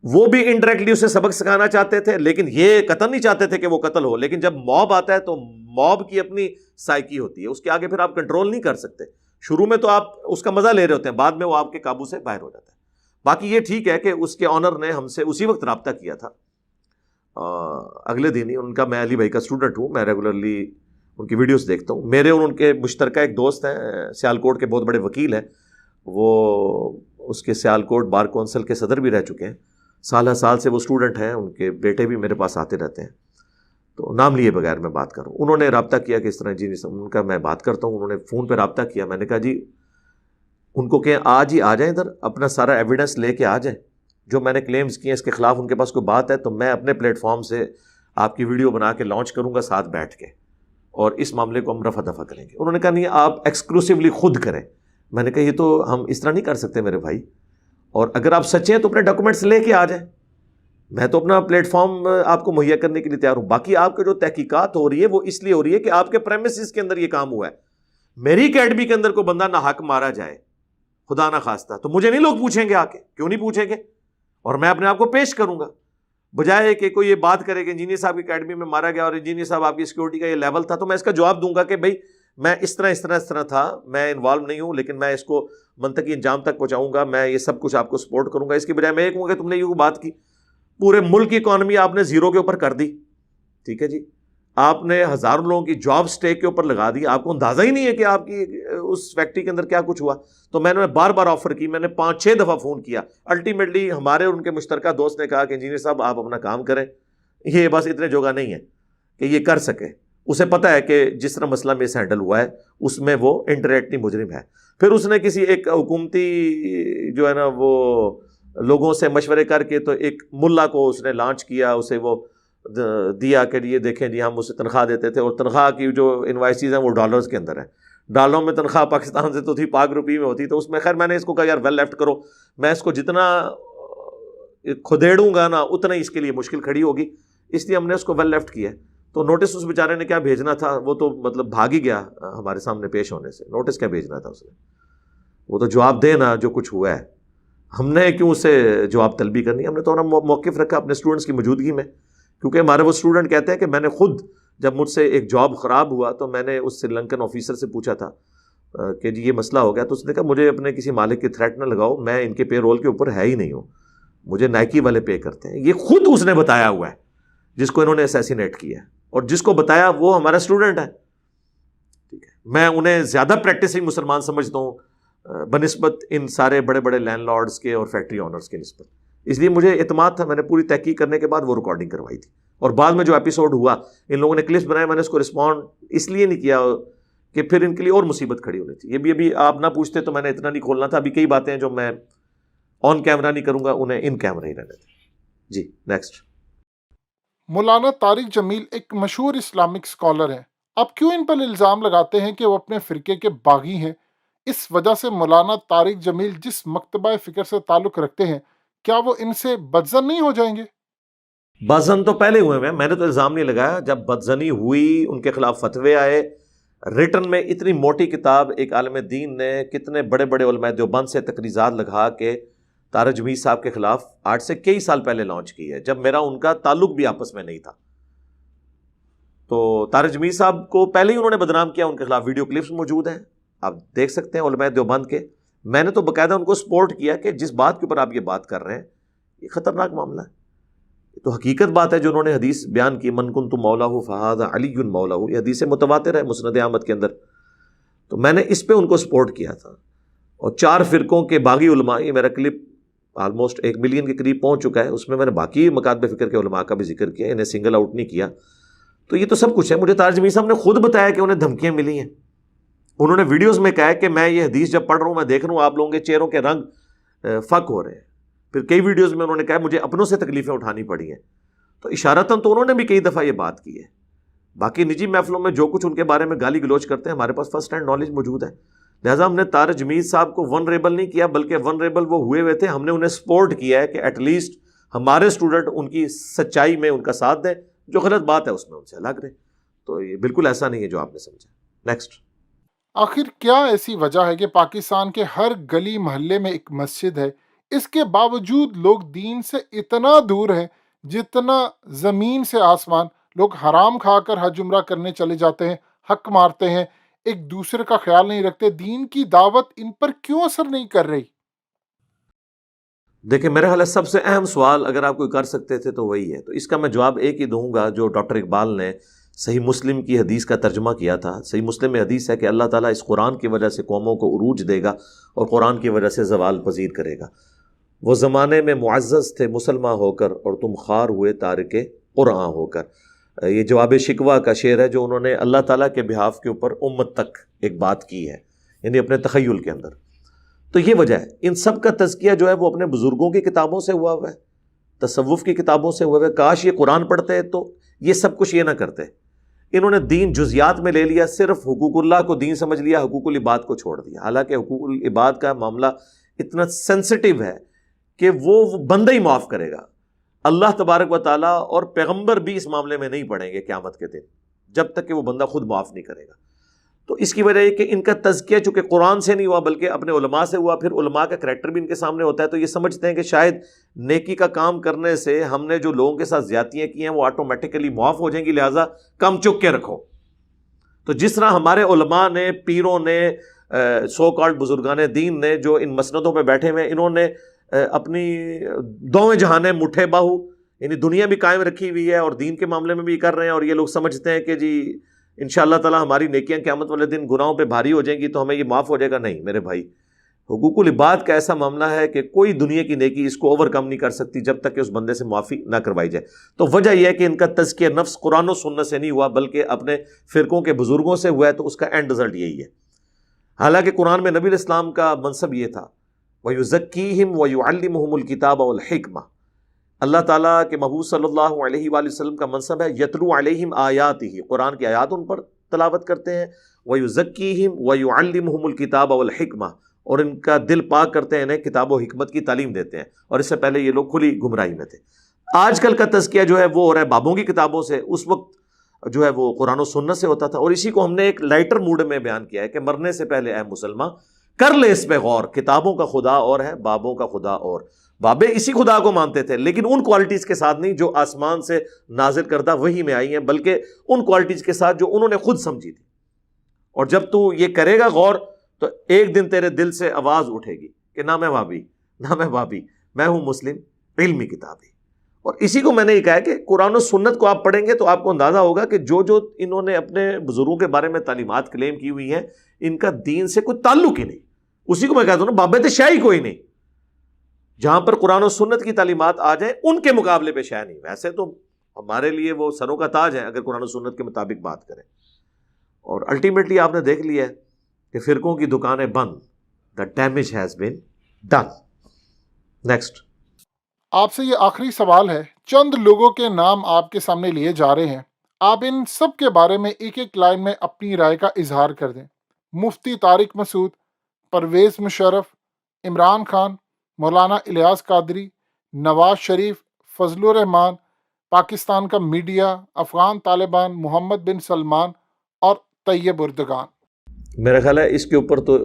وہ بھی انڈائریکٹلی اسے سبق سکھانا چاہتے تھے، لیکن یہ قتل نہیں چاہتے تھے کہ وہ قتل ہو۔ لیکن جب موب آتا ہے تو موب کی اپنی سائیکی ہوتی ہے، اس کے آگے پھر آپ کنٹرول نہیں کر سکتے۔ شروع میں تو آپ اس کا مزہ لے رہے ہوتے ہیں، بعد میں وہ آپ کے قابو سے باہر ہو جاتا ہے۔ باقی یہ ٹھیک ہے کہ اس کے آنر نے ہم سے اسی وقت رابطہ کیا تھا، اگلے دن ہی۔ ان کا، میں علی بھائی کا اسٹوڈنٹ ہوں، میں ریگولرلی ان کی ویڈیوز دیکھتا ہوں۔ میرے اور ان کے مشترکہ ایک دوست ہیں سیالکوٹ کے، بہت بڑے وکیل ہیں، وہ اس کے سیالکوٹ بار کونسل کے صدر بھی رہ چکے ہیں، سالہ سال سے وہ اسٹوڈنٹ ہیں، ان کے بیٹے بھی میرے پاس آتے رہتے ہیں، تو نام لیے بغیر میں بات کروں. انہوں نے رابطہ کیا کہ اس طرح جی ان کا میں بات کرتا ہوں. انہوں نے فون پہ رابطہ کیا. میں نے کہا جی ان کو کہ آج ہی آ جائیں ادھر، اپنا سارا ایویڈنس لے کے آ جائیں، جو میں نے کلیمز کیے ہیں اس کے خلاف ان کے پاس کوئی بات ہے تو میں اپنے پلیٹ فارم سے آپ کی ویڈیو بنا کے لانچ کروں گا ساتھ بیٹھ کے، اور اس معاملے کو ہم رفع دفع کریں گے. انہوں نے کہا نہیں آپ ایکسکلوسیولی خود کریں. میں نے کہا یہ تو ہم اس طرح نہیں کر سکتے میرے بھائی، اور اگر آپ سچے ہیں تو اپنے ڈاکومنٹس لے کے آ جائیں، میں تو اپنا پلیٹ فارم آپ کو مہیا کرنے کے لیے تیار ہوں. باقی آپ کے جو تحقیقات ہو رہی ہے وہ اس لیے ہو رہی ہے کہ آپ کے پریمیسز کے اندر یہ کام ہوا ہے. میری اکیڈمی کے اندر کوئی بندہ ناحق مارا جائے خدا نہ خواستہ تو مجھے نہیں لوگ پوچھیں گے آ کے، کیوں نہیں پوچھیں گے، اور میں اپنے آپ کو پیش کروں گا، بجائے کہ کوئی یہ بات کرے کہ انجینئر صاحب کی اکیڈمی میں مارا گیا اور انجینئر صاحب آپ کی سیکورٹی کا یہ لیول تھا، تو میں اس کا جواب دوں گا کہ بھائی میں اس طرح تھا، میں انوالو نہیں ہوں، لیکن میں اس کو منطقی انجام تک پہنچاؤں گا، میں یہ سب کچھ آپ کو سپورٹ کروں گا. اس کی بجائے میں یہ کہوں گا کہ تم نے یہ بات کی، پورے ملک کی اکانومی آپ نے زیرو کے اوپر کر دی، ٹھیک ہے جی، آپ نے ہزاروں لوگوں کی جاب سٹیک کے اوپر لگا دی، آپ کو اندازہ ہی نہیں ہے کہ آپ کی اس فیکٹری کے اندر کیا کچھ ہوا. تو میں نے بار بار آفر کی، میں نے 5-6 دفعہ فون کیا. الٹیمیٹلی ہمارے اور ان کے مشترکہ دوست نے کہا کہ انجینئر صاحب آپ اپنا کام کریں، یہ بس اتنے جوگا نہیں ہے کہ یہ کر سکے. اسے پتا ہے کہ جس طرح مسئلہ میں سے ہینڈل ہوا ہے اس میں وہ انڈائریکٹلی مجرم ہے. پھر اس نے کسی ایک حکومتی جو ہے نا وہ لوگوں سے مشورے کر کے تو ایک ملا کو اس نے لانچ کیا، اسے وہ دیا کہ یہ دیکھیں جی ہم اسے تنخواہ دیتے تھے، اور تنخواہ کی جو انوائسز ہیں وہ ڈالرز کے اندر ہیں، ڈالروں میں تنخواہ پاکستان سے تو تھی، پاک روپی میں ہوتی. تو اس میں خیر میں نے اس کو کہا یار ویل لیفٹ کرو، میں اس کو جتنا کھدیڑوں گا نا اتنا ہی اس کے لیے مشکل کھڑی ہوگی، اس لیے ہم نے اس کو ویل لیفٹ کیا. تو نوٹس اس بیچارے نے کیا بھیجنا تھا، وہ تو مطلب بھاگ ہی گیا ہمارے سامنے پیش ہونے سے. نوٹس کیا بھیجنا تھا اس نے، وہ تو جواب دے نا جو کچھ ہوا ہے. ہم نے کیوں اسے جواب طلبی کرنی، ہم نے تو موقف رکھا اپنے اسٹوڈنٹس کی موجودگی میں، کیونکہ ہمارے وہ اسٹوڈنٹ کہتے ہیں کہ میں نے خود جب مجھ سے ایک جاب خراب ہوا تو میں نے اس سری لنکن آفیسر سے پوچھا تھا کہ جی یہ مسئلہ ہو گیا، تو اس نے کہا مجھے اپنے کسی مالک کی تھریٹ نہ لگاؤ، میں ان کے پے رول کے اوپر ہے ہی نہیں ہوں، مجھے نائکی والے پے کرتے ہیں. یہ خود اس نے بتایا ہوا ہے جس کو انہوں نے اسیسینیٹ کیا ہے، اور جس کو بتایا وہ ہمارا اسٹوڈنٹ ہے. ٹھیک ہے، میں انہیں زیادہ پریکٹسنگ مسلمان سمجھتا ہوں بنسبت ان سارے بڑے بڑے لینڈ لارڈز کے اور فیکٹری اونرز کے نسبت. اس لیے مجھے اعتماد تھا، میں نے پوری تحقیق کرنے کے بعد وہ ریکارڈنگ کروائی تھی. اور بعد میں جو ایپیسوڈ ہوا ان لوگوں نے کلپس بنائے، میں نے اس کو رسپونڈ اس لیے نہیں کیا کہ پھر ان کے لیے اور مصیبت کھڑی ہونی تھی. یہ بھی ابھی آپ نہ پوچھتے تو میں نے اتنا نہیں کھولنا تھا. ابھی کئی باتیں ہیں جو میں آن کیمرہ نہیں کروں گا، انہیں ان کیمرہ ہی رہنے دیں. جی نیکسٹ. مولانا طارق جمیل ایک مشہور اسلامک اسکالر ہیں. آپ کیوں ان پر الزام لگاتے ہیں کہ وہ اپنے فرقے کے باغی ہیں؟ اس وجہ سے مولانا طارق جمیل جس مکتبہ فکر سے تعلق رکھتے ہیں، کیا وہ ان سے بدظن نہیں ہو جائیں گے؟ بدظن تو پہلے ہوئے میں نے تو الزام نہیں لگایا. جب بدظنی ہوئی، ان کے خلاف فتوے آئے، ریٹن میں اتنی موٹی کتاب ایک عالم دین نے کتنے بڑے بڑے علماء دیوبند سے تقریضات لگا کے طارق جمیل صاحب کے خلاف آج سے کئی سال پہلے لانچ کی ہے، جب میرا ان کا تعلق بھی آپس میں نہیں تھا. تو طارق جمیل صاحب کو پہلے ہی انہوں نے بدنام کیا. ان کے خلاف ویڈیو کلپس موجود ہیں، آپ دیکھ سکتے ہیں علماء دیوبند کے. میں نے تو باقاعدہ ان کو سپورٹ کیا کہ جس بات کے اوپر آپ یہ بات کر رہے ہیں یہ خطرناک معاملہ ہے. تو حقیقت بات ہے جو انہوں نے حدیث بیان کی، من کنت مولاه فہذا علی مولاه، یہ حدیث متواتر ہے مسند احمد کے اندر. تو میں نے اس پہ ان کو سپورٹ کیا تھا. اور 4 فرقوں کے باغی علماء، یہ میرا کلپ آلموسٹ 1 ملین کے قریب پہنچ چکا ہے، اس میں نے باقی مکاتب فکر کے علماء کا بھی ذکر کیا، انہیں سنگل آؤٹ نہیں کیا. تو یہ تو سب کچھ ہے. مجھے طارق جمیل صاحب نے خود بتایا کہ انہیں دھمکیاں ملی ہیں. انہوں نے ویڈیوز میں کہا ہے کہ میں یہ حدیث جب پڑھ رہا ہوں میں دیکھ رہا ہوں آپ لوگوں کے چہروں کے رنگ فک ہو رہے ہیں. پھر کئی ویڈیوز میں انہوں نے کہا مجھے اپنوں سے تکلیفیں اٹھانی پڑی ہیں. تو اشارتاً تو انہوں نے بھی کئی دفعہ یہ بات کی ہے. باقی نجی محفلوں میں جو کچھ ان کے بارے میں گالی گلوچ کرتے ہیں ہمارے پاس فرسٹ ہینڈ نالج موجود ہے. لہٰذا ہم نے طارق جمیل صاحب کو ونریبل نہیں کیا، بلکہ ونریبل وہ ہوئے ہوئے تھے. ہم نے انہیں سپورٹ کیا ہے کہ ایٹ لیسٹ ہمارے اسٹوڈنٹ ان کی سچائی میں ان کا ساتھ دیں، جو غلط بات ہے اس میں ان سے الگ رہیں. تو یہ بالکل ایسا نہیں ہے جو آپ نے سمجھا. نیکسٹ. آخر کیا ایسی وجہ ہے کہ پاکستان کے ہر گلی محلے میں ایک مسجد ہے، اس کے باوجود لوگ دین سے اتنا دور ہیں جتنا زمین سے آسمان؟ لوگ حرام کھا کر حج عمرہ کرنے چلے جاتے ہیں، حق مارتے ہیں، ایک دوسرے کا خیال نہیں رکھتے. دین کی دعوت ان پر کیوں اثر نہیں کر رہی؟ دیکھیں میرا خیال ہے سب سے اہم سوال اگر آپ کوئی کر سکتے تھے تو وہی ہے. تو اس کا میں جواب ایک ہی دوں گا جو ڈاکٹر اقبال نے صحیح مسلم کی حدیث کا ترجمہ کیا تھا. صحیح مسلم میں حدیث ہے کہ اللہ تعالیٰ اس قرآن کی وجہ سے قوموں کو عروج دے گا اور قرآن کی وجہ سے زوال پذیر کرے گا. وہ زمانے میں معزز تھے مسلمان ہو کر اور تم خوار ہوئے تارک قرآن ہو کر. یہ جواب شکوہ کا شعر ہے جو انہوں نے اللہ تعالیٰ کے بہاف کے اوپر امت تک ایک بات کی ہے، یعنی اپنے تخیل کے اندر. تو یہ وجہ ہے. ان سب کا تزکیہ جو ہے وہ اپنے بزرگوں کی کتابوں سے ہوا ہوا ہے، تصوف کی کتابوں سے ہوا ہوا ہے. کاش یہ قرآن پڑھتے تو یہ سب کچھ یہ نہ کرتے. انہوں نے دین جزیات میں لے لیا، صرف حقوق اللہ کو دین سمجھ لیا، حقوق العباد کو چھوڑ دیا. حالانکہ حقوق العباد کا معاملہ اتنا سینسٹیو ہے کہ وہ بندہ ہی معاف کرے گا. اللہ تبارک و تعالیٰ اور پیغمبر بھی اس معاملے میں نہیں پڑیں گے قیامت کے دن جب تک کہ وہ بندہ خود معاف نہیں کرے گا. تو اس کی وجہ یہ کہ ان کا تزکیہ چونکہ قرآن سے نہیں ہوا بلکہ اپنے علماء سے ہوا، پھر علماء کا کریکٹر بھی ان کے سامنے ہوتا ہے، تو یہ سمجھتے ہیں کہ شاید نیکی کا کام کرنے سے ہم نے جو لوگوں کے ساتھ زیادتیاں کی ہیں وہ آٹومیٹیکلی معاف ہو جائیں گی، لہٰذا کم چک کے رکھو. تو جس طرح ہمارے علماء نے، پیروں نے، سو کالڈ بزرگان دین نے جو ان مسندوں پہ بیٹھے ہوئے ہیں، انہوں نے اپنی دوویں جہانیں مٹھے باہو، یعنی دنیا بھی قائم رکھی ہوئی ہے اور دین کے معاملے میں بھی کر رہے ہیں. اور یہ لوگ سمجھتے ہیں کہ جی انشاءاللہ تعالیٰ ہماری نیکیاں قیامت والے دن گناہوں پہ بھاری ہو جائیں گی تو ہمیں یہ معاف ہو جائے گا. نہیں میرے بھائی، حقوق العباد کا ایسا معاملہ ہے کہ کوئی دنیا کی نیکی اس کو اوور کم نہیں کر سکتی جب تک کہ اس بندے سے معافی نہ کروائی جائے. تو وجہ یہ ہے کہ ان کا تزکیہ نفس قرآن و سنت سے نہیں ہوا بلکہ اپنے فرقوں کے بزرگوں سے ہوا ہے، تو اس کا اینڈ رزلٹ یہی ہے. حالانکہ قرآن میں نبی علیہ السلام کا منصب یہ تھا، وَيُزَكِّيهِمْ وَيُعَلِّمُهُمُ الْكِتَابَ وَالْحِكْمَةَ. اللہ تعالیٰ کے محبوب صلی اللہ علیہ وآلہ وسلم کا منصب ہے یتلو علیہم آیاتہ، قرآن کی آیات ان پر تلاوت کرتے ہیں، وَيُزَكِّيهِمْ وَيُعَلِّمُهُمُ الْكِتَابَ وَالْحِكْمَةَ، اور ان کا دل پاک کرتے ہیں، انہیں کتاب و حکمت کی تعلیم دیتے ہیں. اور اس سے پہلے یہ لوگ کھلی گمراہی میں تھے. آج کل کا تزکیہ جو ہے وہ ہو رہا ہے بابوں کی کتابوں سے، اس وقت جو ہے وہ قرآن و سنت سے ہوتا تھا. اور اسی کو ہم نے ایک لائٹر موڈ میں بیان کیا ہے کہ مرنے سے پہلے اے مسلمان کر لے اس پہ غور، کتابوں کا خدا اور ہے، بابوں کا خدا اور. بابے اسی خدا کو مانتے تھے لیکن ان کوالٹیز کے ساتھ نہیں جو آسمان سے نازل کردہ وحی میں آئی ہیں، بلکہ ان کوالٹیز کے ساتھ جو انہوں نے خود سمجھی تھی. اور جب تو یہ کرے گا غور تو ایک دن تیرے دل سے آواز اٹھے گی کہ نہ میں وہابی، نہ میں وہابی، میں ہوں مسلم علمی کتابی. اور اسی کو میں نے یہ کہا ہے کہ قرآن و سنت کو آپ پڑھیں گے تو آپ کو اندازہ ہوگا کہ جو جو انہوں نے اپنے بزرگوں کے بارے میں تعلیمات کلیم کی ہوئی ہیں ان کا دین سے کوئی تعلق ہی نہیں. اسی کو میں کہتا ہوں نا، بابت شاہی کوئی نہیں. جہاں پر قرآن و سنت کی تعلیمات آ جائیں ان کے مقابلے پہ شاہ نہیں. ویسے تو ہمارے لیے وہ سروں کا تاج ہے اگر قرآن و سنت کے مطابق بات کریں. اور الٹیمیٹلی آپ نے دیکھ لیا ہے کہ فرقوں کی دکانیں بند. The damage has been done. Next. آپ سے یہ آخری سوال ہے. چند لوگوں کے نام آپ کے سامنے لیے جا رہے ہیں، آپ ان سب کے بارے میں ایک ایک لائن میں اپنی رائے کا اظہار کر دیں. مفتی طارق مسعود، پرویز مشرف، عمران خان، مولانا الیاس قادری، نواز شریف، فضل الرحمان، پاکستان کا میڈیا، افغان طالبان، محمد بن سلمان اور طیب اردگان. میرا خیال ہے اس کے اوپر تو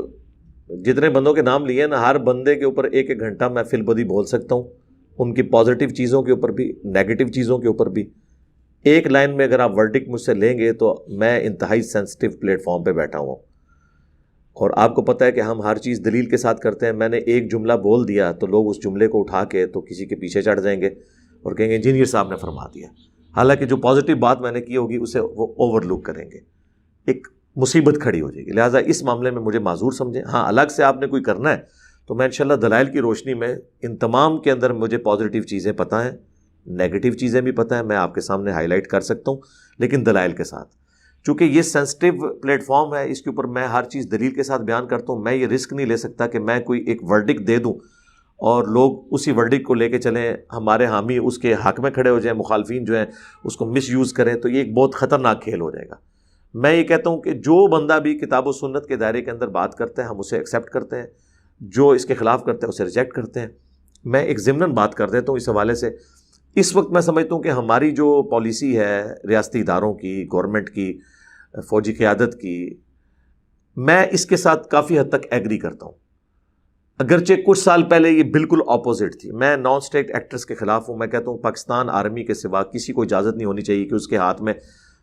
جتنے بندوں کے نام لیے نا، ہر بندے کے اوپر ایک ایک گھنٹہ میں فل بدی بول سکتا ہوں، ان کی پازیٹیو چیزوں کے اوپر بھی، نیگیٹو چیزوں کے اوپر بھی. ایک لائن میں اگر آپ ورڈکٹ مجھ سے لیں گے تو میں انتہائی سینسٹیو پلیٹ فارم پہ بیٹھا ہوں اور آپ کو پتہ ہے کہ ہم ہر چیز دلیل کے ساتھ کرتے ہیں. میں نے ایک جملہ بول دیا تو لوگ اس جملے کو اٹھا کے تو کسی کے پیچھے چڑھ جائیں گے اور کہیں گے انجینئر صاحب نے فرما دیا، حالانکہ جو پازیٹیو بات میں نے کی ہوگی اسے وہ اوور لک کریں گے، ایک مصیبت کھڑی ہو جائے گی. لہٰذا اس معاملے میں مجھے معذور سمجھیں. ہاں الگ سے آپ نے کوئی کرنا ہے تو میں انشاءاللہ دلائل کی روشنی میں ان تمام کے اندر مجھے پازیٹیو چیزیں پتہ ہیں، نیگیٹو چیزیں بھی پتہ ہیں، میں آپ کے سامنے ہائی لائٹ کر سکتا ہوں لیکن دلائل کے ساتھ. چونکہ یہ سینسٹیو پلیٹ فارم ہے، اس کے اوپر میں ہر چیز دلیل کے ساتھ بیان کرتا ہوں. میں یہ رسک نہیں لے سکتا کہ میں کوئی ایک ورڈکٹ دے دوں اور لوگ اسی ورڈکٹ کو لے کے چلیں، ہمارے حامی اس کے حق میں کھڑے ہو جائیں، مخالفین جو ہیں اس کو مس یوز کریں، تو یہ ایک بہت خطرناک کھیل ہو جائے گا. میں یہ کہتا ہوں کہ جو بندہ بھی کتاب و سنت کے دائرے کے اندر بات کرتے ہیں ہم اسے ایکسیپٹ کرتے ہیں، جو اس کے خلاف کرتے ہیں اسے ریجیکٹ کرتے ہیں. میں ایک ضمناً بات کر دیتا ہوں اس حوالے سے. اس وقت میں سمجھتا ہوں کہ ہماری جو پالیسی ہے ریاستی اداروں کی، گورنمنٹ کی، فوجی قیادت کی، میں اس کے ساتھ کافی حد تک ایگری کرتا ہوں. اگرچہ کچھ سال پہلے یہ بالکل اپوزٹ تھی. میں نان اسٹیٹ ایکٹرز کے خلاف ہوں. میں کہتا ہوں پاکستان آرمی کے سوا کسی کو اجازت نہیں ہونی چاہیے کہ اس کے ہاتھ میں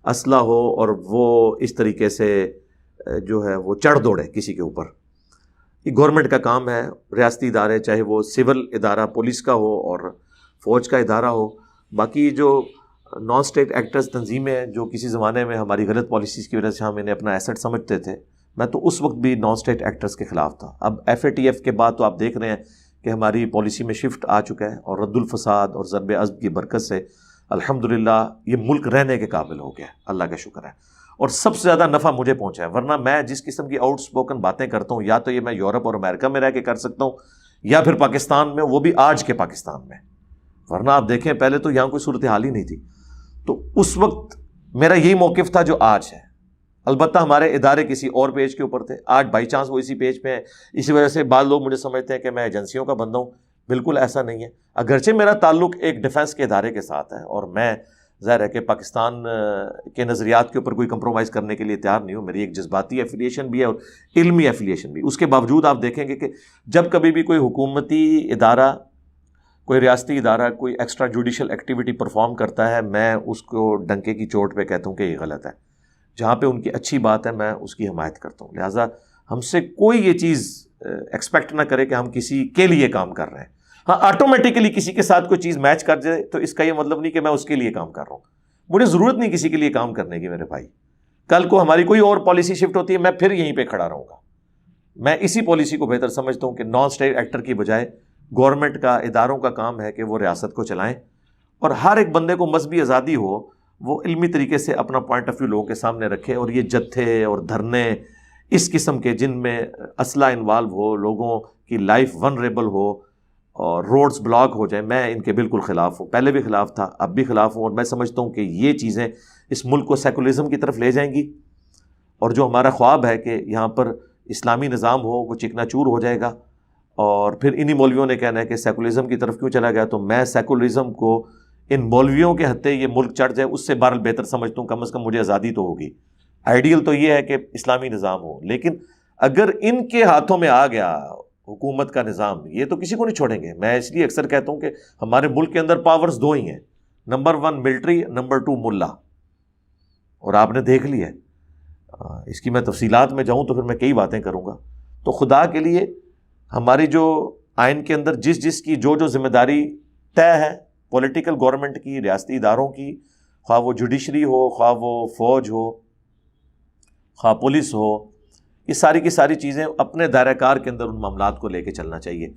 اسلحہ ہو اور وہ اس طریقے سے جو ہے وہ چڑھ دوڑے کسی کے اوپر. یہ گورنمنٹ کا کام ہے. ریاستی ادارے چاہے وہ سول ادارہ پولیس کا ہو اور فوج کا ادارہ ہو، باقی جو نان اسٹیٹ ایکٹرز تنظیمیں جو کسی زمانے میں ہماری غلط پالیسیز کی وجہ سے ہم انہیں اپنا ایسٹ سمجھتے تھے، میں تو اس وقت بھی نان اسٹیٹ ایکٹرز کے خلاف تھا. اب FATF کے بعد تو آپ دیکھ رہے ہیں کہ ہماری پالیسی میں شفٹ آ چکا ہے، اور رد الفساد اور ضرب عضب کی برکت سے الحمدللہ یہ ملک رہنے کے قابل ہو گیا، اللہ کا شکر ہے. اور سب سے زیادہ نفع مجھے پہنچا ہے، ورنہ میں جس قسم کی آؤٹ اسپوکن باتیں کرتا ہوں یا تو یہ میں یورپ اور امریکہ میں رہ کے کر سکتا ہوں یا پھر پاکستان میں، وہ بھی آج کے پاکستان میں، ورنہ آپ دیکھیں پہلے تو یہاں کوئی صورتحال ہی نہیں تھی. تو اس وقت میرا یہی موقف تھا جو آج ہے. البتہ ہمارے ادارے کسی اور پیج کے اوپر تھے، آج بائی چانس وہ اسی پیج پہ ہیں. اسی وجہ سے بعض لوگ مجھے سمجھتے ہیں کہ میں ایجنسیوں کا بندہ ہوں. بالکل ایسا نہیں ہے، اگرچہ میرا تعلق ایک ڈیفنس کے ادارے کے ساتھ ہے، اور میں ظاہر ہے کہ پاکستان کے نظریات کے اوپر کوئی کمپرومائز کرنے کے لیے تیار نہیں ہوں. میری ایک جذباتی ایفیلیشن بھی ہے اور علمی ایفیلیشن بھی. اس کے باوجود آپ دیکھیں گے کہ جب کبھی بھی کوئی حکومتی ادارہ، کوئی ریاستی ادارہ کوئی ایکسٹرا جوڈیشل ایکٹیویٹی پرفارم کرتا ہے، میں اس کو ڈنکے کی چوٹ پہ کہتا ہوں کہ یہ غلط ہے. جہاں پہ ان کی اچھی بات ہے میں اس کی حمایت کرتا ہوں. لہٰذا ہم سے کوئی یہ چیز ایکسپیکٹ نہ کرے کہ ہم کسی کے لیے کام کر رہے ہیں. ہاں، آٹومیٹیکلی کسی کے ساتھ کوئی چیز میچ کر جائے تو اس کا یہ مطلب نہیں کہ میں اس کے لیے کام کر رہا ہوں. مجھے ضرورت نہیں کسی کے لیے کام کرنے کی میرے بھائی. کل کو ہماری کوئی اور پالیسی شفٹ ہوتی ہے، میں پھر یہیں پہ کھڑا رہوں گا. میں اسی پالیسی کو بہتر سمجھتا ہوں کہ نان اسٹیٹ ایکٹر کی بجائے گورنمنٹ کا، اداروں کا کام ہے کہ وہ ریاست کو چلائیں، اور ہر ایک بندے کو مذہبی آزادی ہو، وہ علمی طریقے سے اپنا پوائنٹ آف ویو لوگوں کے سامنے رکھے. اور یہ جتھے اور دھرنے اس قسم کے جن میں اسلحہ انوالو ہو، لوگوں کی لائف ونریبل ہو اور روڈز بلاک ہو جائیں، میں ان کے بالکل خلاف ہوں. پہلے بھی خلاف تھا، اب بھی خلاف ہوں. اور میں سمجھتا ہوں کہ یہ چیزیں اس ملک کو سیکولرزم کی طرف لے جائیں گی، اور جو ہمارا خواب ہے کہ یہاں پر اسلامی نظام ہو، وہ چکنا چور ہو جائے گا. اور پھر انہی مولویوں نے کہنا ہے کہ سیکولرزم کی طرف کیوں چلا گیا. تو میں سیکولرزم کو ان مولویوں کے ہتھے یہ ملک چڑھ جائے اس سے بہرحال بہتر سمجھتا ہوں. کم از کم مجھے آزادی تو ہوگی. آئیڈیل تو یہ ہے کہ اسلامی نظام ہو، لیکن اگر ان کے ہاتھوں میں آ گیا حکومت کا نظام، یہ تو کسی کو نہیں چھوڑیں گے. میں اس لیے اکثر کہتا ہوں کہ ہمارے ملک کے اندر پاورز دو ہی ہیں، نمبر 1 ملٹری، نمبر 2 ملا. اور آپ نے دیکھ لیا ہے. اس کی میں تفصیلات میں جاؤں تو پھر میں کئی باتیں کروں گا. تو خدا کے لیے ہماری جو آئین کے اندر جس کی جو ذمہ داری طے ہے پولیٹیکل گورنمنٹ کی، ریاستی اداروں کی، خواہ وہ جوڈیشری ہو، خواہ وہ فوج ہو، خواہ پولیس ہو، یہ ساری کی ساری چیزیں اپنے دائرہ کار کے اندر ان معاملات کو لے کے چلنا چاہیے،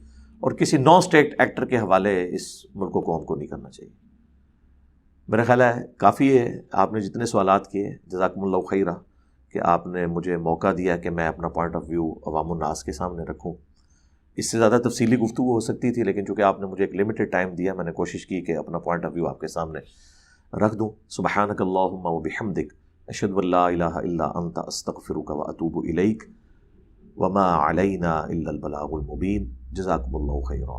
اور کسی نان اسٹیٹ ایکٹر کے حوالے اس ملک کو قوم کو نہیں کرنا چاہیے. میرا خیال ہے کافی ہے. آپ نے جتنے سوالات کیے، جزاکم اللہ خیرہ، کہ آپ نے مجھے موقع دیا کہ میں اپنا پوائنٹ آف ویو عوام الناس کے سامنے رکھوں. اس سے زیادہ تفصیلی گفتگو ہو سکتی تھی، لیکن چونکہ آپ نے مجھے ایک لمیٹڈ ٹائم دیا، میں نے کوشش کی کہ اپنا پوائنٹ آف ویو آپ کے سامنے رکھ دوں. سبحانک اللہم و بحمدک، اشہد ان لا الہ الا انت، استغفرک و اتوب الیک، وما علینا الا البلاغ المبین. جزاکم اللہ خیرا.